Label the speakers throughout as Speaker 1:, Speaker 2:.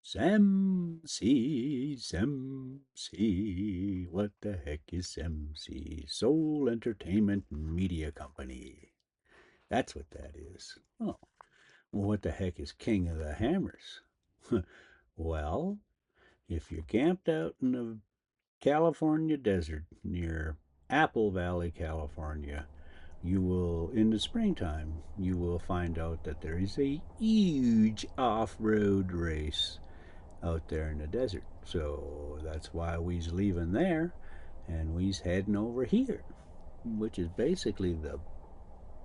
Speaker 1: SMC, SMC. What the heck is SMC? Soul Entertainment Media Company. That's what that is. Oh, well, what the heck is King of the Hammers? Well, if you're camped out in the California desert near Apple Valley, California, you will, in the springtime, you will find out that there is a huge off-road race out there in the desert. So that's why we's leaving there and we's heading over here, which is basically the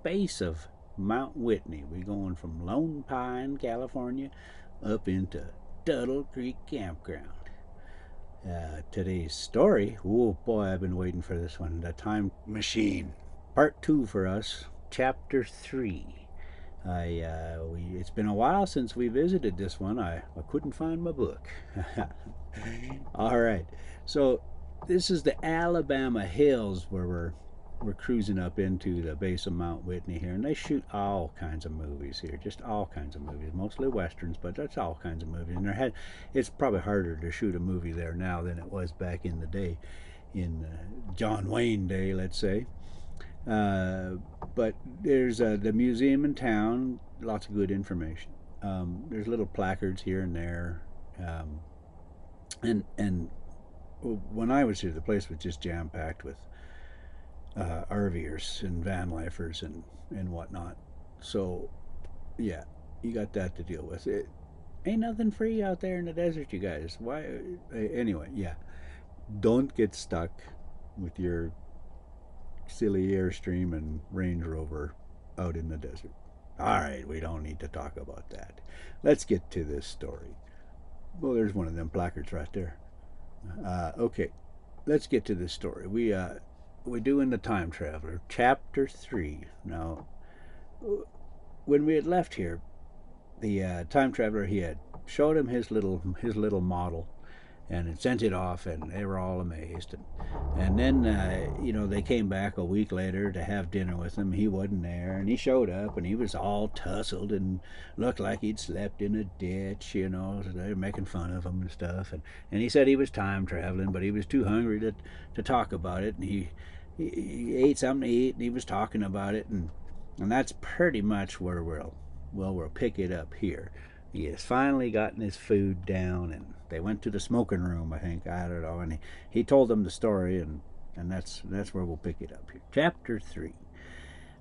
Speaker 1: base of Mount Whitney. We're going from Lone Pine, California, up into Tuttle Creek Campground. Today's story, oh boy, I've been waiting for this one. The Time Machine, Part 2 for us, Chapter 3. It's been a while since we visited this one. I couldn't find my book. All right, so this is the Alabama hills where we're cruising up into the base of Mount Whitney here, and they shoot all kinds of movies here, just all kinds of movies, mostly westerns, but that's all kinds of movies. And it's probably harder to shoot a movie there now than it was back in the day, in John Wayne day, let's say. But there's the museum in town, lots of good information. There's little placards here and there, and when I was here, the place was just jam packed with RVers and van lifers and whatnot. So yeah, you got that to deal with. It ain't nothing free out there in the desert, you guys. Why? Anyway, yeah. Don't get stuck with your silly Airstream and Range Rover out in the desert. All right, we don't need to talk about that. Let's get to this story. Well, there's one of them placards right there. Okay, let's get to this story. We're doing the Time Traveler, Chapter 3. Now, when we had left here, the Time Traveler, he had showed him his little model, and had sent it off, and they were all amazed. And then, they came back a week later to have dinner with him. He wasn't there, and he showed up, and he was all tussled and looked like he'd slept in a ditch, So they were making fun of him and stuff. And he said he was time traveling, but he was too hungry to talk about it. And he ate something to eat, and he was talking about it. And that's pretty much where we'll pick it up here. He has finally gotten his food down, and they went to the smoking room, I think. I don't know. And he told them the story, and that's where we'll pick it up here. Chapter 3.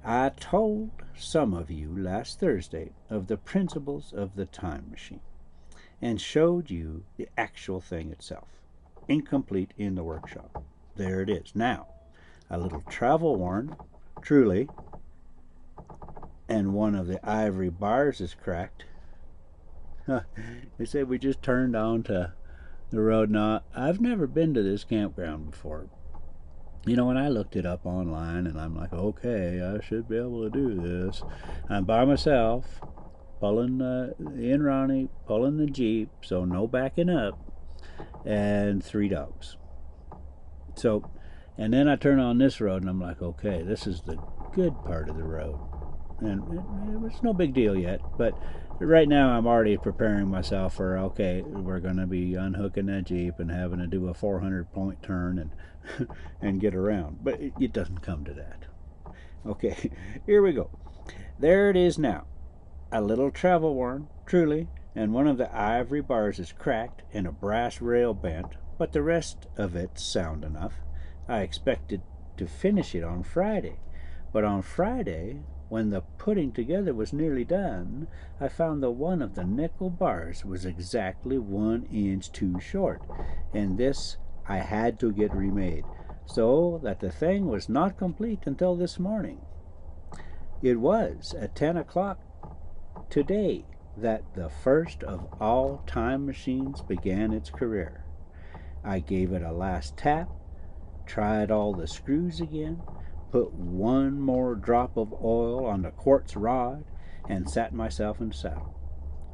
Speaker 1: I told some of you last Thursday of the principles of the time machine and showed you the actual thing itself, incomplete in the workshop. There it is. Now, a little travel worn, truly, and one of the ivory bars is cracked. They said we just turned onto the road. Now, I've never been to this campground before. When I looked it up online, and I'm like, okay, I should be able to do this. I'm by myself, pulling in Ronnie, pulling the Jeep, so no backing up, and 3 dogs. So, and then I turn on this road, and I'm like, okay, this is the good part of the road. And it was no big deal yet, but right now I'm already preparing myself for, okay, we're going to be unhooking that Jeep and having to do a 400-point turn and and get around. But it doesn't come to that. Okay, here we go. There it is now. A little travel worn, truly, and one of the ivory bars is cracked and a brass rail bent, but the rest of it's sound enough. I expected to finish it on Friday, but on Friday, when the putting together was nearly done, I found that one of the nickel bars was exactly 1 inch too short, and this I had to get remade, so that the thing was not complete until this morning. It was at 10 o'clock today that the first of all time machines began its career. I gave it a last tap, tried all the screws again, put one more drop of oil on the quartz rod, and sat myself in saddle.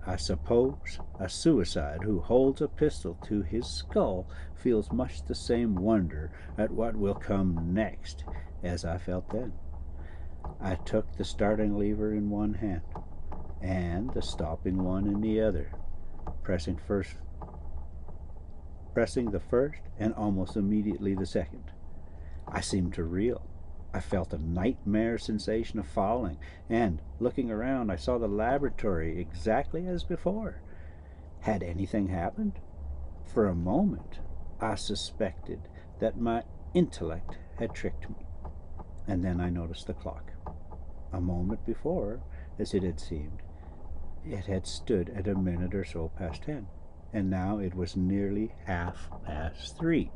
Speaker 1: I suppose a suicide who holds a pistol to his skull feels much the same wonder at what will come next as I felt then. I took the starting lever in one hand and the stopping one in the other. pressing the first and almost immediately the second. I seemed to reel. I felt a nightmare sensation of falling, and, looking around, I saw the laboratory exactly as before. Had anything happened? For a moment, I suspected that my intellect had tricked me. And then I noticed the clock. A moment before, as it had seemed, it had stood at a minute or so past 10, and now it was nearly 3:30.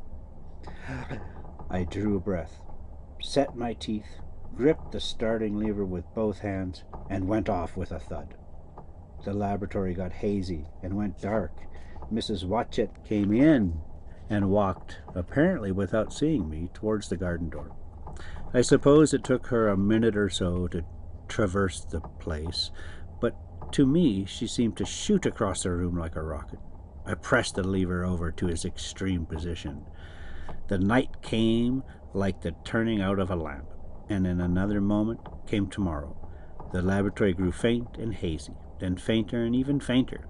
Speaker 1: I drew a breath, set my teeth, gripped the starting lever with both hands, and went off with a thud. The laboratory got hazy and went dark. Mrs. Watchett came in and walked, apparently without seeing me, towards the garden door. I suppose it took her a minute or so to traverse the place, but to me she seemed to shoot across the room like a rocket. I pressed the lever over to its extreme position. The night came like the turning out of a lamp, and in another moment came tomorrow. The laboratory grew faint and hazy, then fainter and even fainter.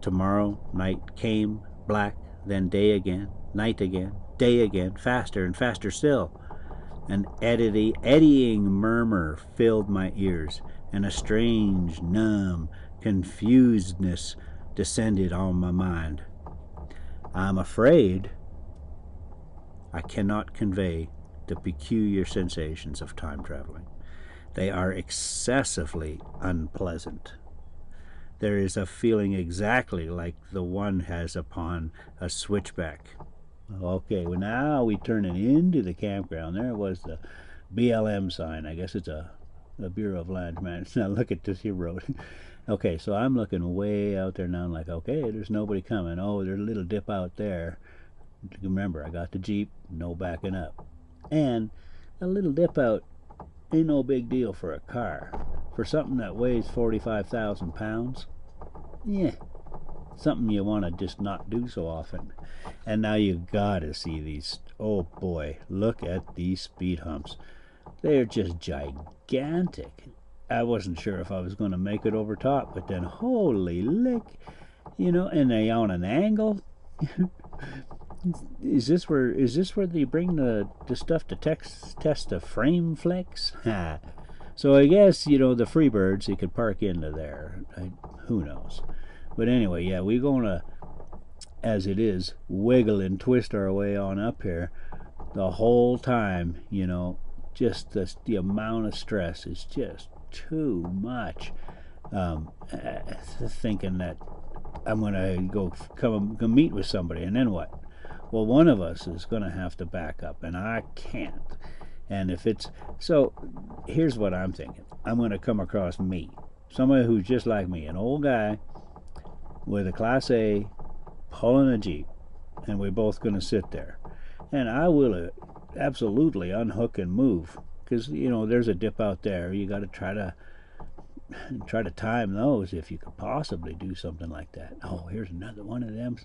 Speaker 1: Tomorrow night came, black, then day again, night again, day again, faster and faster still. An eddying murmur filled my ears, and a strange, numb confusedness descended on my mind. I'm afraid I cannot convey the peculiar sensations of time traveling. They are excessively unpleasant. There is a feeling exactly like the one has upon a switchback. Okay, well now we turn it into the campground. There was the BLM sign. I guess it's a Bureau of Land Management. Now look at this here road. Okay, so I'm looking way out there now. I'm like, okay, there's nobody coming. Oh, there's a little dip out there. Remember, I got the Jeep, no backing up. And a little dip out ain't no big deal for a car. For something that weighs 45,000 pounds, yeah, something you want to just not do so often. And now you gotta see these. Oh boy, look at these speed humps. They're just gigantic. I wasn't sure if I was going to make it over top, but then holy lick, and they on an angle. Is this where they bring the stuff to test the frame flex? So I guess the Freebirds, you could park into there. Who knows? But anyway, yeah, we're gonna, as it is, wiggle and twist our way on up here the whole time. Just the amount of stress is just too much. Thinking that I'm gonna go meet with somebody, and then what? Well, one of us is gonna have to back up, and I can't. And if it's so, here's what I'm thinking. I'm gonna come across me, somebody who's just like me, an old guy with a Class A pulling a Jeep, and we're both gonna sit there, and I will absolutely unhook and move, because there's a dip out there. You got to try to time those if you could possibly do something like that. Oh, here's another one of them.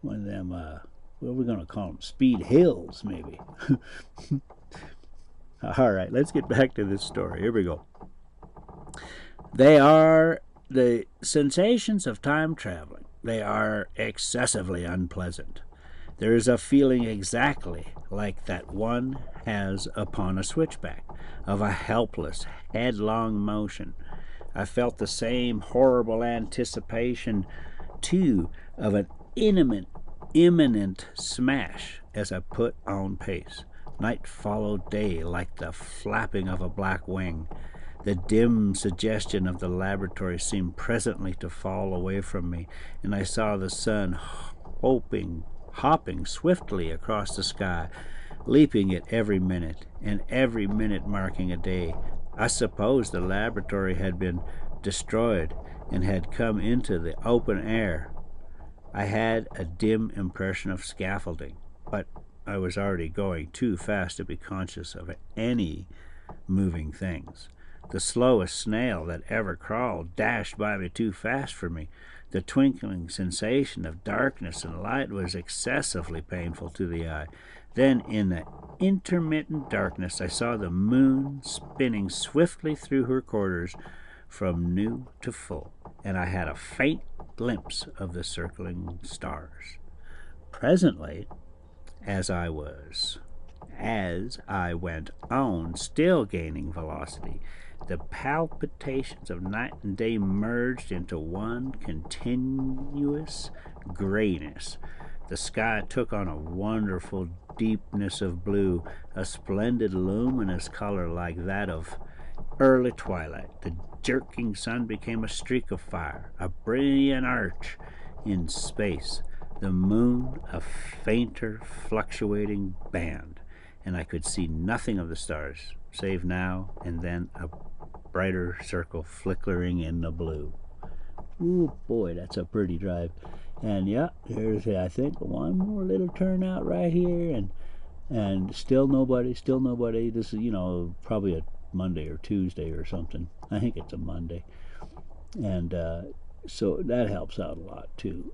Speaker 1: What are we gonna call them? Speed hills, maybe. All right, let's get back to this story. Here we go. They are the sensations of time traveling. They are excessively unpleasant. There is a feeling exactly like that one has upon a switchback, of a helpless, headlong motion. I felt the same horrible anticipation, too, of an imminent smash as I put on pace. Night followed day like the flapping of a black wing. The dim suggestion of the laboratory seemed presently to fall away from me, and I saw the sun hopping swiftly across the sky, leaping at every minute, and every minute marking a day. I suppose the laboratory had been destroyed and had come into the open air. I had a dim impression of scaffolding, but I was already going too fast to be conscious of any moving things. The slowest snail that ever crawled dashed by me too fast for me. The twinkling sensation of darkness and light was excessively painful to the eye. Then, in the intermittent darkness, I saw the moon spinning swiftly through her quarters from new to full, and I had a faint glimpse of the circling stars. Presently, as I went on, still gaining velocity, the palpitations of night and day merged into one continuous grayness. The sky took on a wonderful deepness of blue, a splendid luminous color like that of early twilight. The jerking sun became a streak of fire, a brilliant arch in space, the moon a fainter fluctuating band, and I could see nothing of the stars, save now and then a brighter circle flickering in the blue. Ooh, boy, that's a pretty drive. And yeah, there's, I think, one more little turnout right here, and still nobody. This is, probably a Monday or Tuesday or something. I think it's a Monday. And so that helps out a lot, too.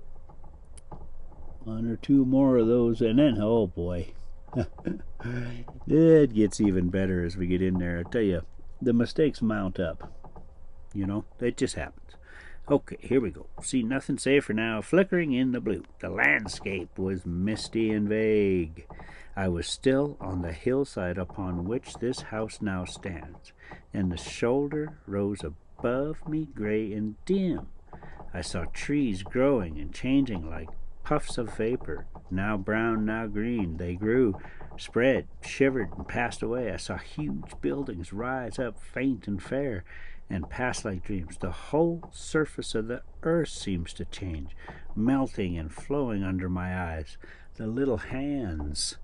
Speaker 1: One or two more of those, and then, oh boy, it gets even better as we get in there. I tell you, the mistakes mount up. It just happens. Okay, here we go. See nothing safer now, flickering in the blue. The landscape was misty and vague. I was still on the hillside upon which this house now stands, and the shoulder rose above me gray and dim. I saw trees growing and changing like puffs of vapor, now brown, now green. They grew, spread, shivered, and passed away. I saw huge buildings rise up faint and fair, and pass like dreams. The whole surface of the earth seems to change, melting and flowing under my eyes. The little hands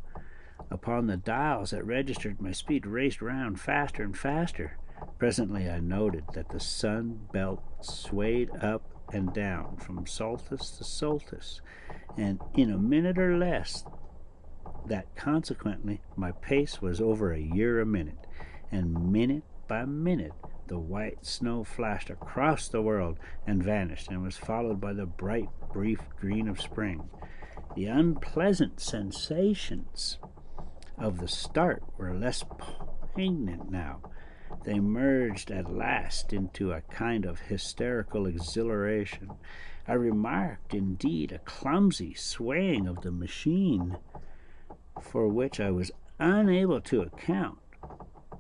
Speaker 1: upon the dials that registered my speed raced round faster and faster. Presently I noted that the sun belt swayed up and down from solstice to solstice, and in a minute or less that consequently my pace was over a year a minute, and minute by minute the white snow flashed across the world and vanished, and was followed by the bright, brief green of spring. The unpleasant sensations of the start were less poignant now. They merged at last into a kind of hysterical exhilaration. I remarked, indeed, a clumsy swaying of the machine, for which I was unable to account,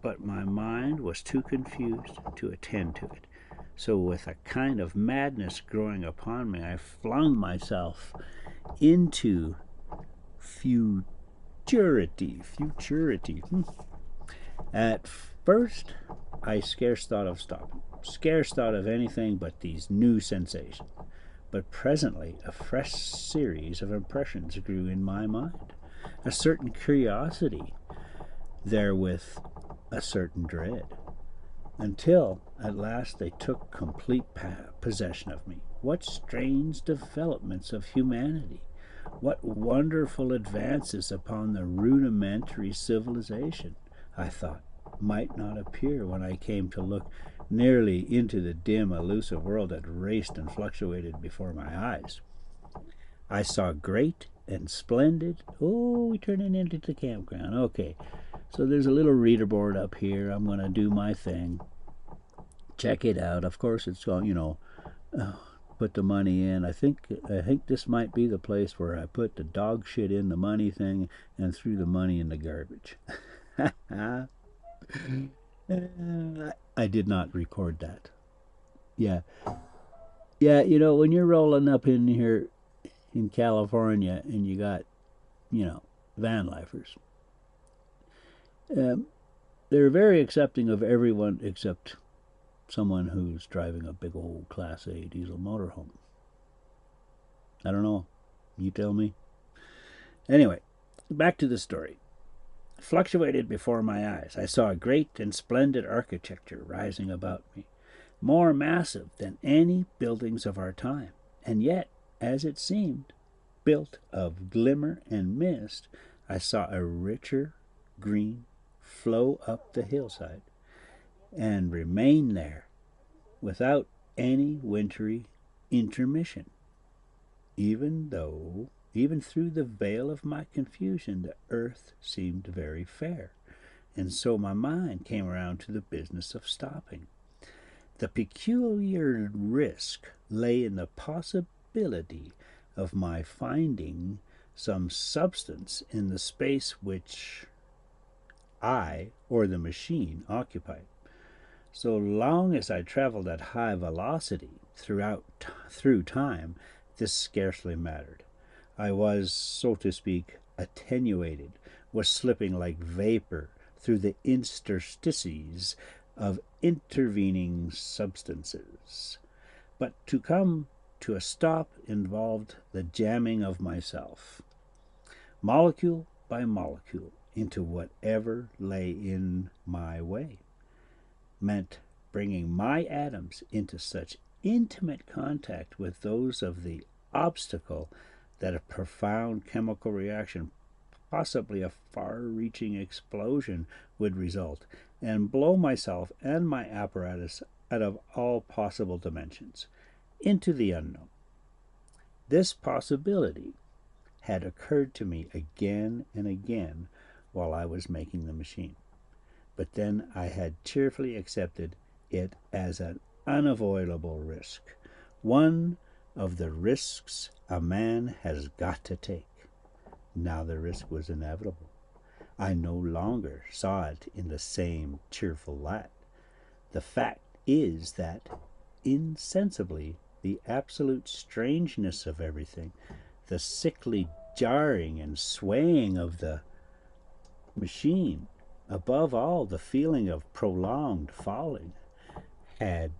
Speaker 1: but my mind was too confused to attend to it. So with a kind of madness growing upon me, I flung myself into futurity. At first, I scarce thought of stopping, scarce thought of anything but these new sensations. But presently a fresh series of impressions grew in my mind, a certain curiosity, therewith a certain dread, until at last they took complete possession of me. What strange developments of humanity! What wonderful advances upon the rudimentary civilization, I thought, might not appear when I came to look nearly into the dim, elusive world that raced and fluctuated before my eyes. I saw great and splendid... Oh, we're turning into the campground. Okay, so there's a little reader board up here. I'm going to do my thing. Check it out. Of course, it's going, put the money in. I think this might be the place where I put the dog shit in the money thing and threw the money in the garbage. I did not record that. Yeah, when you're rolling up in here in California and you got, van lifers, they're very accepting of everyone except someone who's driving a big old Class A diesel motorhome. I don't know. You tell me. Anyway, back to the story. Fluctuated before my eyes. I saw a great and splendid architecture rising about me, more massive than any buildings of our time, and yet, as it seemed, built of glimmer and mist. I saw a richer green flow up the hillside and remain there without any wintry intermission, even through the veil of my confusion, the earth seemed very fair, and so my mind came around to the business of stopping. The peculiar risk lay in the possibility of my finding some substance in the space which I or the machine occupied. So long as I traveled at high velocity through time, this scarcely mattered. I was, so to speak, attenuated, was slipping like vapor through the interstices of intervening substances. But to come to a stop involved the jamming of myself, molecule by molecule, into whatever lay in my way. Meant bringing my atoms into such intimate contact with those of the obstacle that a profound chemical reaction, possibly a far-reaching explosion, would result, and blow myself and my apparatus out of all possible dimensions, into the unknown. This possibility had occurred to me again and again while I was making the machine, but then I had cheerfully accepted it as an unavoidable risk, one of the risks a man has got to take. Now the risk was inevitable. I no longer saw it in the same cheerful light. The fact is that, insensibly, the absolute strangeness of everything, the sickly jarring and swaying of the machine, above all the feeling of prolonged falling, had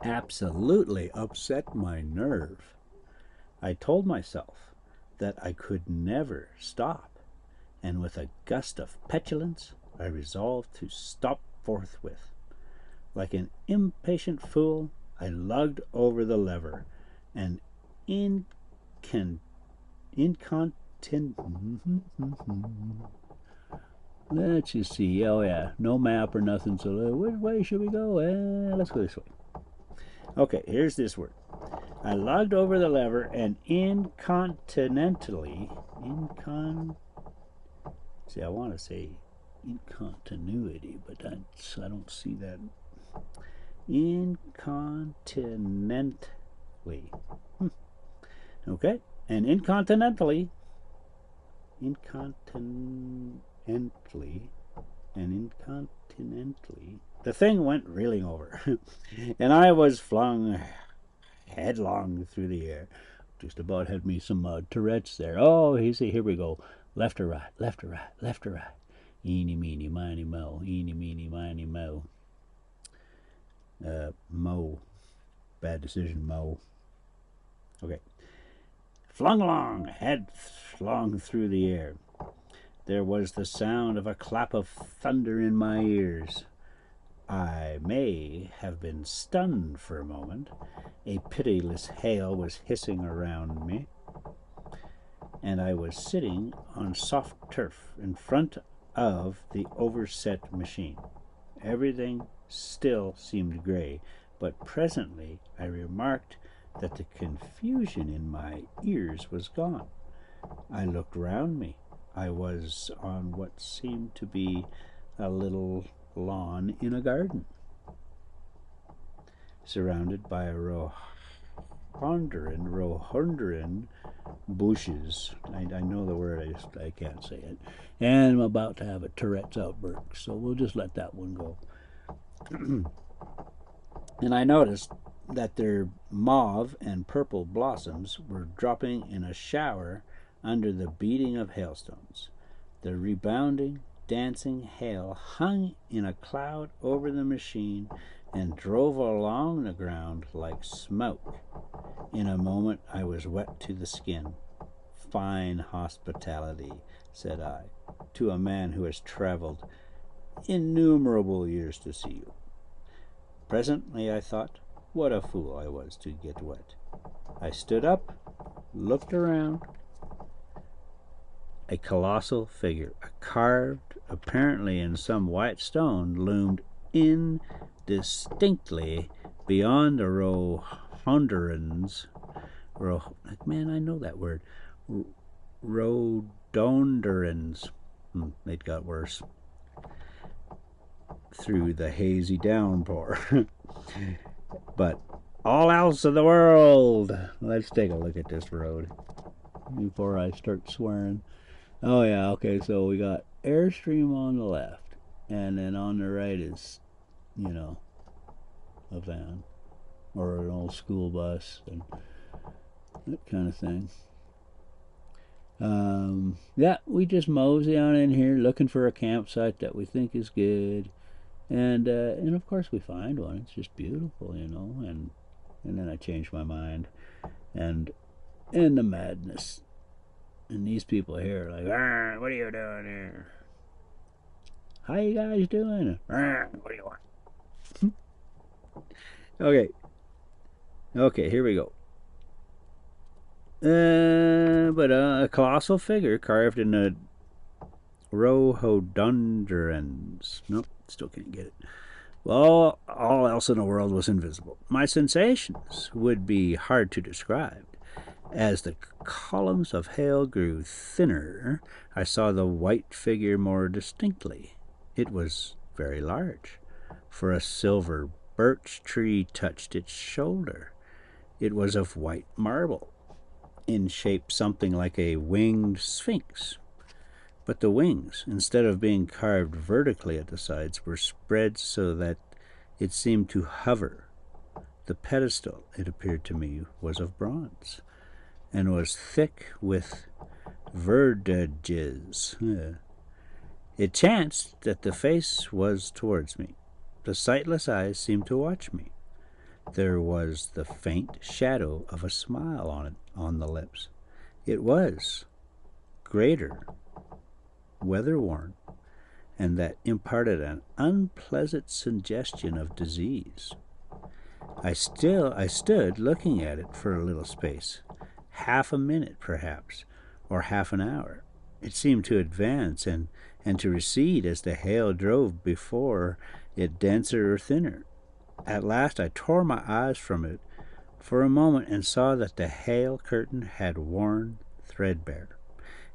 Speaker 1: absolutely upset my nerve. I told myself that I could never stop, and with a gust of petulance I resolved to stop forthwith. Like an impatient fool, I lugged over the lever, and let's just see. Oh yeah, no map or nothing. So which way should we go? Let's go this way. Okay, here's this word. I lugged over the lever and incontinentally, see, I want to say incontinuity, but I don't see that. Incontinentally. Okay, and incontinentally, the thing went reeling over, and I was flung headlong through the air. Just about had me some Tourette's there. Oh, here we go. Left or right, left or right, left or right. Eeny, meeny, miny, mo. Eeny, meeny, miny, mo. Mo. Bad decision, Mo. Okay. Flung along, headlong through the air. There was the sound of a clap of thunder in my ears. I may have been stunned for a moment. A pitiless hail was hissing around me, and I was sitting on soft turf in front of the overset machine. Everything still seemed gray, but presently I remarked that the confusion in my ears was gone. I looked round me. I was on what seemed to be a little lawn in a garden, surrounded by a rhododendron bushes. I know the word, I can't say it. And I'm about to have a Tourette's outburst, so we'll just let that one go. And I noticed that their mauve and purple blossoms were dropping in a shower under the beating of hailstones. The rebounding, dancing hail hung in a cloud over the machine and drove along the ground like smoke. In a moment I was wet to the skin. Fine hospitality, said I, to a man who has traveled innumerable years to see you. Presently I thought, what a fool I was to get wet. I stood up, looked around. A colossal figure, carved apparently in some white stone, loomed indistinctly beyond the rhododendrons. Man, I know that word. Rhododendrons. It got worse. through the hazy downpour. But all else in the world. Let's take a look at this road before I start swearing. Oh yeah, okay, so we got Airstream on the left, and then on the right is, you know, a van or an old school bus and that kind of thing. Yeah, we just mosey on in here looking for a campsite that we think is good, and of course we find one. It's just beautiful, you know, and then I change my mind, and the madness, and these people here are like, ah, what are you doing here? How you guys doing? Ah, what do you want? Okay, okay, here we go. But a colossal figure carved in a rhododendrons. Nope, still can't get it. Well, all else in the world was invisible. My sensations would be hard to describe. As the columns of hail grew thinner, I saw the white figure more distinctly. It was very large, for a silver birch tree touched its shoulder. It was of white marble, in shape something like a winged sphinx. But the wings, instead of being carved vertically at the sides, were spread so that it seemed to hover. The pedestal, it appeared to me, was of bronze, and was thick with verdigris. It chanced that the face was towards me. The sightless eyes seemed to watch me. There was the faint shadow of a smile on the lips. It was greater, weather-worn, and that imparted an unpleasant suggestion of disease. I stood looking at it for a little space, half a minute perhaps, or half an hour. It seemed to advance and to recede as the hail drove before it denser or thinner. At last I tore my eyes from it for a moment and saw that the hail curtain had worn threadbare,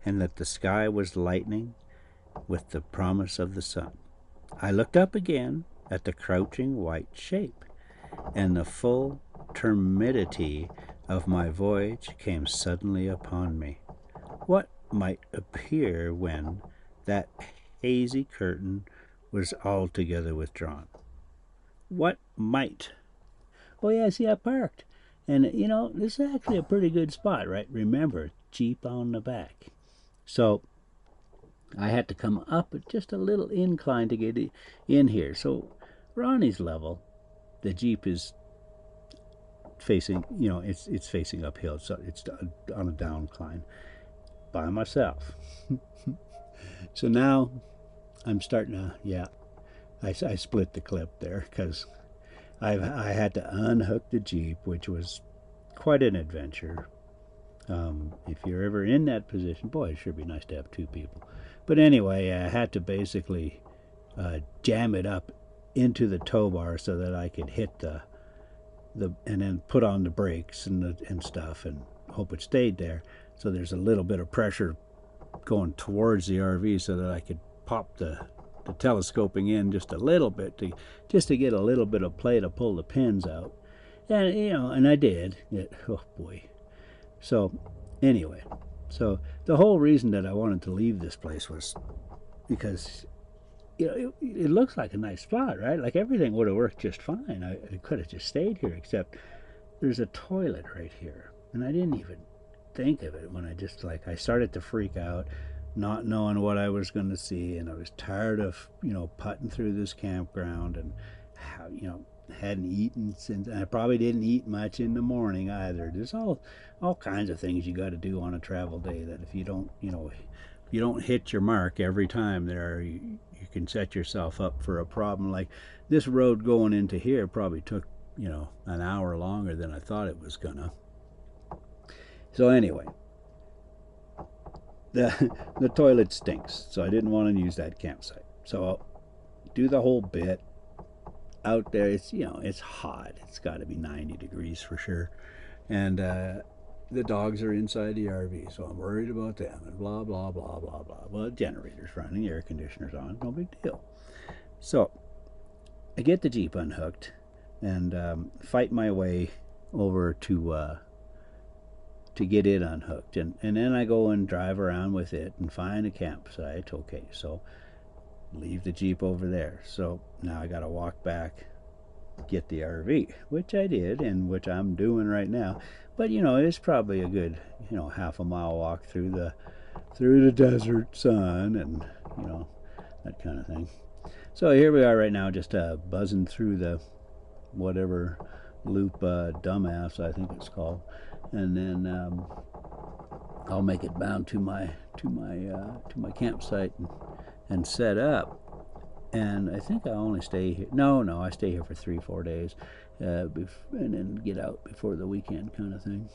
Speaker 1: and that the sky was lightening with the promise of the sun. I looked up again at the crouching white shape, and the full temerity of my voyage came suddenly upon me. What might appear when that hazy curtain was altogether withdrawn? What might? Oh yeah, see, I parked, and you know this is actually a pretty good spot, right? Remember, Jeep on the back. So I had to come up just a little incline to get in here. So Ronnie's level, the Jeep is facing, you know, it's facing uphill, so it's on a downcline by myself. So now I'm starting to, yeah, I split the clip there because I had to unhook the Jeep, which was quite an adventure. If you're ever in that position, boy, it sure be nice to have two people. But anyway, I had to basically jam it up into the tow bar so that I could hit the and then put on the brakes and stuff and hope it stayed there. So there's a little bit of pressure going towards the RV so that I could pop the telescoping in just a little bit to get a little bit of play to pull the pins out. And you know, and I did. Oh boy. So anyway, so the whole reason that I wanted to leave this place was because you know it looks like a nice spot, right? Like everything would have worked just fine. I could have just stayed here, except there's a toilet right here, and I didn't even think of it when I started to freak out, not knowing what I was going to see, and I was tired of putting through this campground and how hadn't eaten since. I probably didn't eat much in the morning either. There's all kinds of things you got to do on a travel day that if you don't you don't hit your mark every time there, you can set yourself up for a problem. Like this road going into here probably took an hour longer than I thought it was gonna. So anyway, the toilet stinks, so I didn't want to use that campsite. So I'll do the whole bit out there. It's it's hot. It's got to be 90 degrees for sure, and the dogs are inside the RV, so I'm worried about them and blah blah blah blah blah. Well, the generator's running, air conditioner's on, no big deal. So I get the Jeep unhooked and fight my way over to get it unhooked, and then I go and drive around with it and find a campsite. Okay, so leave the Jeep over there. So now I got to walk back, get the RV, which I did and which I'm doing right now. But it's probably a good half a mile walk through the desert sun and that kind of thing. So here we are right now, just buzzing through the whatever loop, dumbass I think it's called, and then I'll make it bound to my campsite and set up. And I think I only stay here. No, I stay here for 3-4 days, and then get out before the weekend, kind of thing.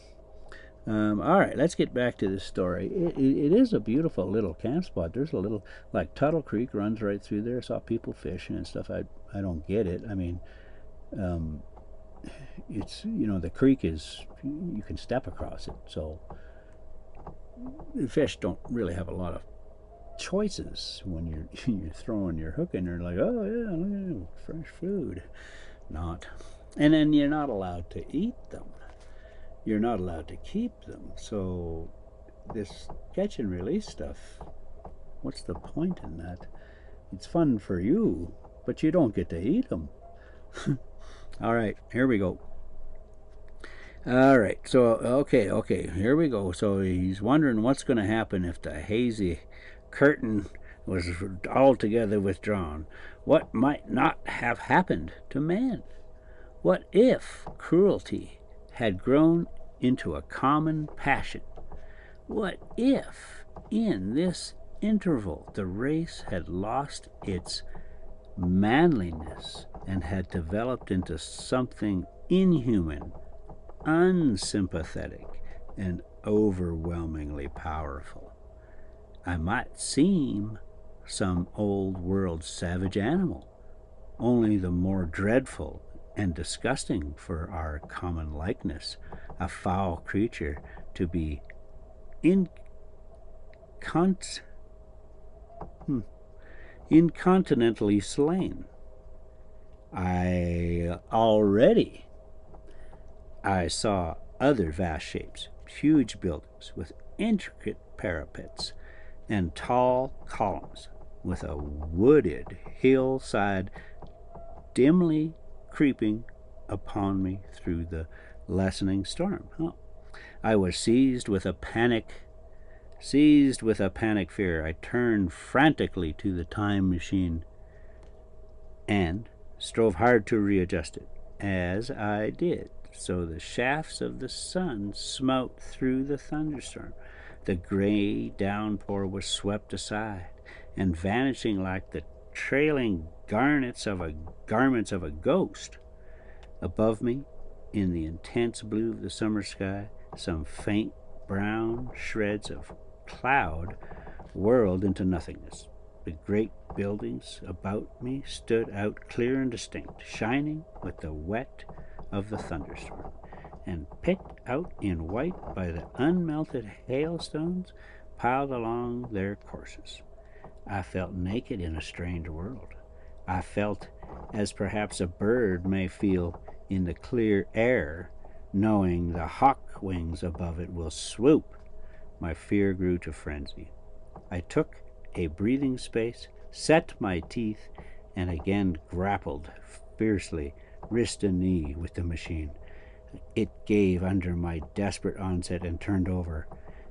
Speaker 1: All right, let's get back to this story. It is a beautiful little camp spot. There's a little, like, Tuttle Creek runs right through there. I saw people fishing and stuff. I don't get it. I mean, it's the creek is, you can step across it, so the fish don't really have a lot of choices when you're throwing your hook in there. Like, oh yeah, look at fresh food. Not. And then you're not allowed to eat them. You're not allowed to keep them. So this catch and release stuff, what's the point in that? It's fun for you, but you don't get to eat them. All right, here we go. All right, so okay, here we go. So he's wondering what's going to happen if the hazy curtain was altogether withdrawn. What might not have happened to man? What if cruelty had grown into a common passion? What if, in this interval, the race had lost its manliness and had developed into something inhuman, unsympathetic, and overwhelmingly powerful? I might seem some old world savage animal, only the more dreadful and disgusting for our common likeness, a foul creature to be incontinently slain. I saw other vast shapes, huge buildings with intricate parapets and tall columns, with a wooded hillside dimly creeping upon me through the lessening storm. I was seized with a panic fear. I turned frantically to the time machine and strove hard to readjust it. As I did so, the shafts of the sun smote through the thunderstorm. The gray downpour was swept aside, and vanishing like the trailing garments of a ghost. Above me, in the intense blue of the summer sky, some faint brown shreds of cloud whirled into nothingness. The great buildings about me stood out clear and distinct, shining with the wet of the thunderstorm, and picked out in white by the unmelted hailstones piled along their courses. I felt naked in a strange world. I felt as perhaps a bird may feel in the clear air, knowing the hawk wings above it will swoop. My fear grew to frenzy. I took a breathing space, set my teeth, and again grappled fiercely, wrist and knee, with the machine. It gave under my desperate onset and turned over.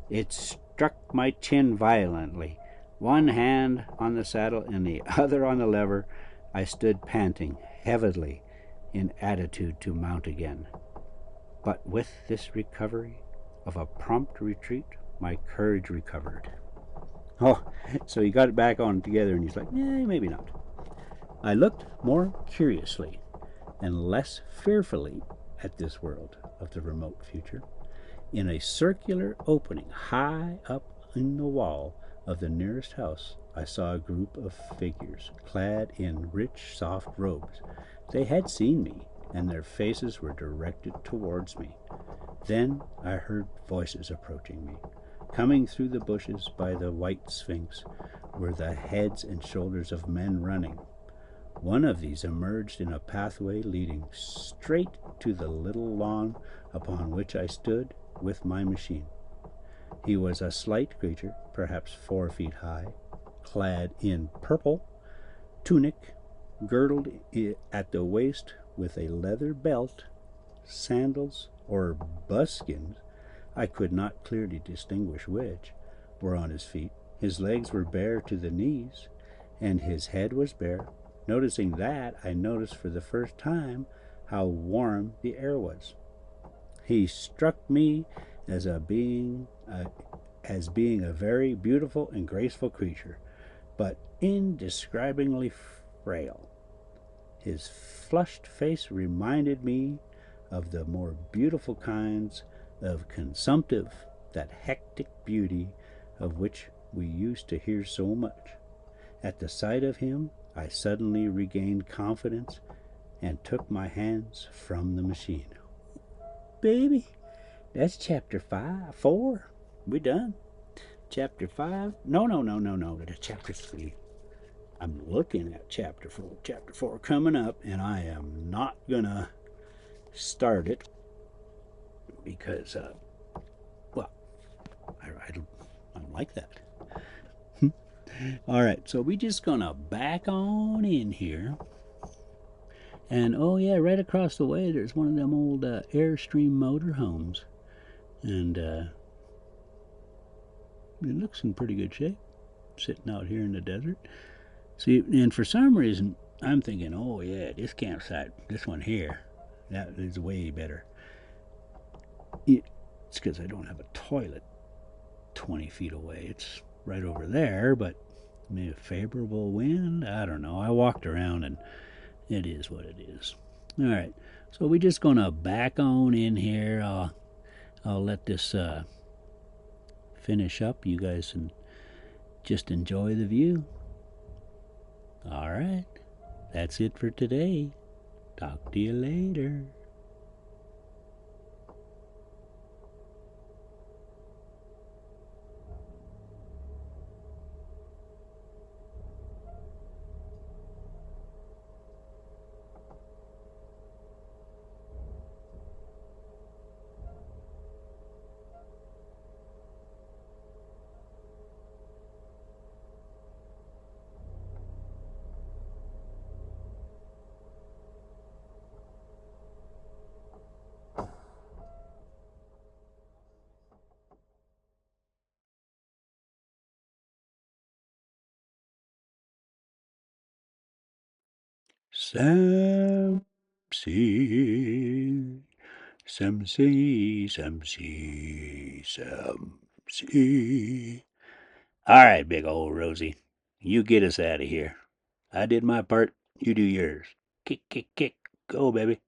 Speaker 1: It struck my chin violently. One hand on the saddle and the other on the lever, I stood panting heavily, in attitude to mount again. But with this recovery of a prompt retreat, my courage recovered. Oh, so he got it back on together, and he's like, yeah, maybe not. I looked more curiously and less fearfully at this world of the remote future. In a circular opening high up in the wall of the nearest house, I saw a group of figures clad in rich, soft robes. They had seen me, and their faces were directed towards me. Then I heard voices approaching me. Coming through the bushes by the white sphinx were the heads and shoulders of men running. One of these emerged in a pathway leading straight to the little lawn upon which I stood with my machine. He was a slight creature, perhaps 4 feet high, clad in purple tunic, girdled at the waist with a leather belt, sandals, or buskins, I could not clearly distinguish which, were on his feet. His legs were bare to the knees, and his head was bare. Noticing that, I noticed for the first time how warm the air was. He struck me as being a very beautiful and graceful creature, but indescribably frail. His flushed face reminded me of the more beautiful kinds of consumptive, that hectic beauty of which we used to hear so much. At the sight of him, I suddenly regained confidence and took my hands from the machine. Baby, that's chapter 4. We done. Chapter 5? No. That's chapter 3. I'm looking at chapter 4. Chapter 4 coming up, and I am not gonna start it because, well, I don't like that. All right, so we just gonna back on in here. And oh yeah, right across the way there's one of them old Airstream motorhomes, and it looks in pretty good shape, sitting out here in the desert. See, and for some reason I'm thinking, oh yeah, this campsite, this one here, that is way better. It's because I don't have a toilet 20 feet away. It's right over there, but maybe a favorable wind, I don't know. I walked around and it is what it is. All right, so we're just gonna back on in here. I'll let this finish up. You guys can just enjoy the view. All right, that's it for today. Talk to you later. Some see, some see, some see, some see. All right, big old Rosie, you get us out of here. I did my part, you do yours. Kick, kick, kick. Go, baby.